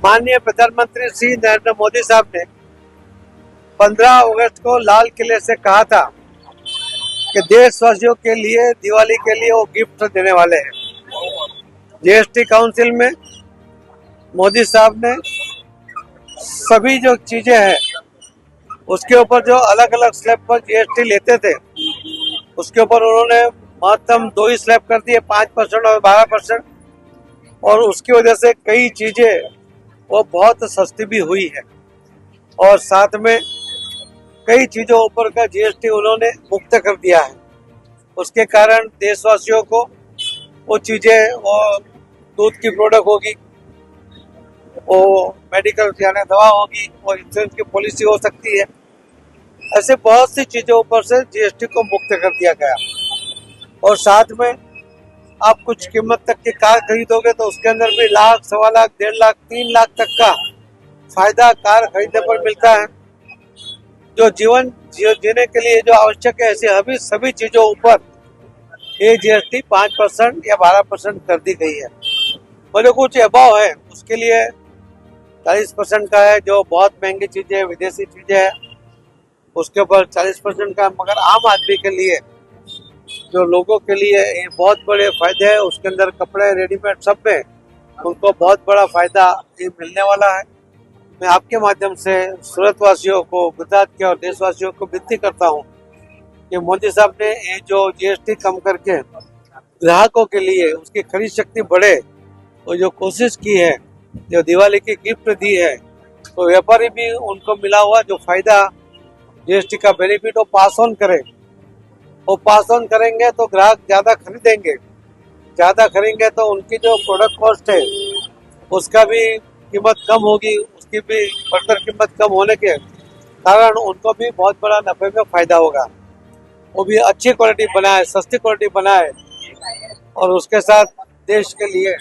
माननीय प्रधानमंत्री श्री नरेंद्र मोदी साहब ने 15 अगस्त को लाल किले से कहा था कि देशवासियों के लिए दिवाली के लिए वो गिफ्ट देने वाले हैं। जीएसटी काउंसिल में मोदी साहब ने सभी जो चीजें हैं उसके ऊपर जो अलग अलग स्लैब पर जीएसटी लेते थे उसके ऊपर उन्होंने महत्तम 2 ही स्लैब कर दिए, 5% और 12%, और उसकी वजह से कई चीजें वो बहुत सस्ती भी हुई है और साथ में कई चीजों ऊपर का जीएसटी उन्होंने मुक्त कर दिया है। उसके कारण देशवासियों को वो चीजें, वो दूध की प्रोडक्ट होगी, वो मेडिकल यानी दवा होगी, और इंश्योरेंस की पॉलिसी हो सकती है, ऐसे बहुत सी चीजों ऊपर से जीएसटी को मुक्त कर दिया गया। और साथ में आप कुछ कीमत तक की कार खरीदोगे तो उसके अंदर भी लाख, 1.25 लाख, 1.5 लाख, 3 लाख तक का फायदा कार खरीदने पर मिलता है। जो जीवन जीने के लिए जो आवश्यक है ऐसी सभी चीजों ऊपर ये जीएसटी 5% या 12% कर दी गई है। और जो कुछ अभाव है उसके लिए 40% का है, जो बहुत महंगी चीजें, विदेशी चीजें है उसके ऊपर 40% का। मगर आम आदमी के लिए, जो लोगों के लिए ये बहुत बड़े फायदे हैं, उसके अंदर कपड़े, रेडीमेड सब में उनको बहुत बड़ा फायदा ये मिलने वाला है। मैं आपके माध्यम से सूरत वासियों को, गुजरात के और देशवासियों को विनती करता हूँ कि मोदी साहब ने ये जो जीएसटी कम करके ग्राहकों के लिए उसकी खरीद शक्ति बढ़े और जो कोशिश की है, जो दिवाली की गिफ्ट दी है, तो व्यापारी भी उनको मिला हुआ जो फायदा जीएसटी का बेनिफिट वो पास ऑन करे। वो पास ऑन करेंगे तो ग्राहक ज्यादा खरीदेंगे, ज्यादा खरीदेंगे तो उनकी जो प्रोडक्ट कॉस्ट है उसका भी कीमत कम होगी, उसकी भी बढ़कर कीमत कम होने के कारण उनको भी बहुत बड़ा नफे में फायदा होगा। वो भी अच्छी क्वालिटी बनाए, सस्ती क्वालिटी बनाए, और उसके साथ देश के लिए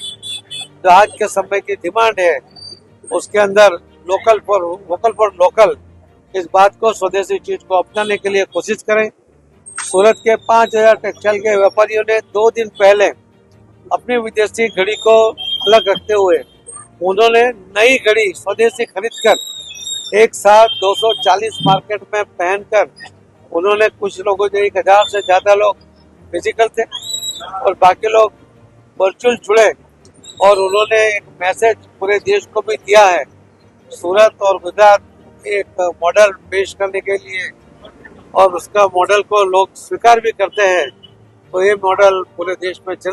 जो आज के समय की डिमांड है उसके अंदर वोकल फॉर लोकल, इस बात को, स्वदेशी चीज को अपनाने के लिए कोशिश करें। सूरत के 5000 टेक्सटाइल के व्यापारियों ने 2 दिन पहले अपनी विदेशी घड़ी को अलग रखते हुए उन्होंने नई घड़ी स्वदेशी खरीदकर एक साथ 240 मार्केट में पहनकर उन्होंने, कुछ लोगों जो 1000 से ज्यादा लोग फिजिकल थे और बाकी लोग वर्चुअल जुड़े, और उन्होंने एक मैसेज पूरे देश को भी दिया है। सूरत और गुजरात एक मॉडल पेश करने के लिए, और उसका मॉडल को लोग स्वीकार भी करते हैं, तो ये मॉडल पूरे देश में चले।